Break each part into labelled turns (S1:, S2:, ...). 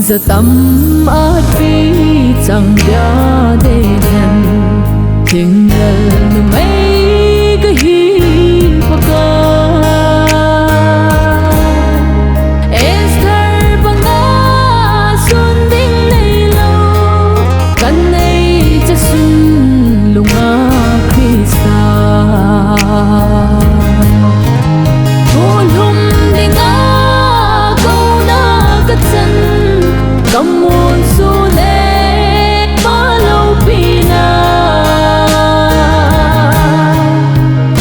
S1: giờ tâm át vì chẳng đã để nhận tình lần mấy cái hi và ca Esther bằng ngã xuân đinh này lâu căn này chắc xuân lùng ngã Christa Come on, so let follow Pina.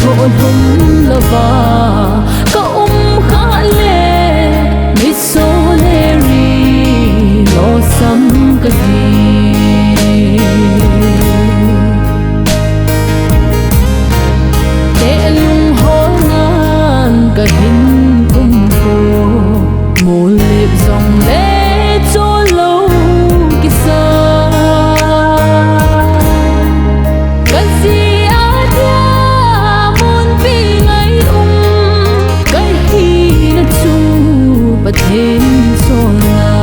S1: Hôn hôn lava, có khá lệ, mít số lệ ri, lo sắm cái gì. Để lung hôn ngàn cái hình cung cô, một liệp dòng lệ. Thêm xô la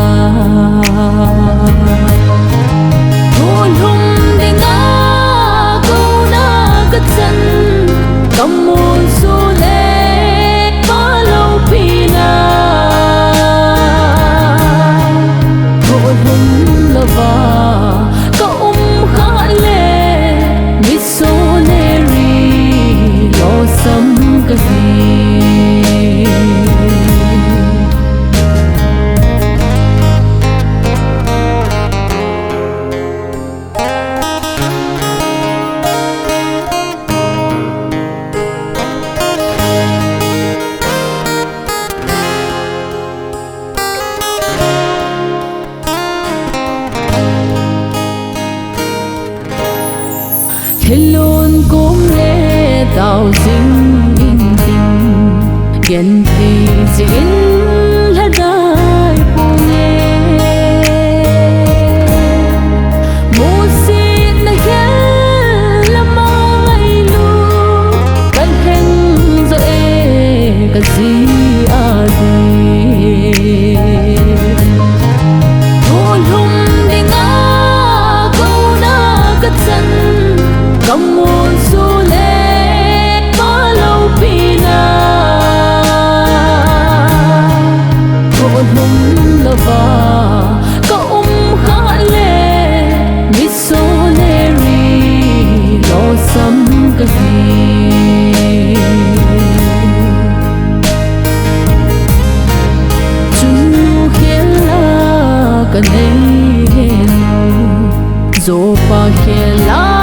S1: hôn hùng để ngã câu na cất chân cầm môn xô lệ phá lâu pina hôn hùng là va có khá lệ mít xô lệ ri lo sắm cái gì thế luôn cũng lẽ tạo dính in tình ghen thì dính là đại buồn nghe một xin là khen là mai lu cần khen rồi cái gì à đi hôn hùng để ngã câu na cất chân Come on, so let follow Pina. Hôn hùng là va, có khá lệ, mít số lệ ri, lo sắm cái gì. Chú khiến là cái này hẹn, dô pa khiến là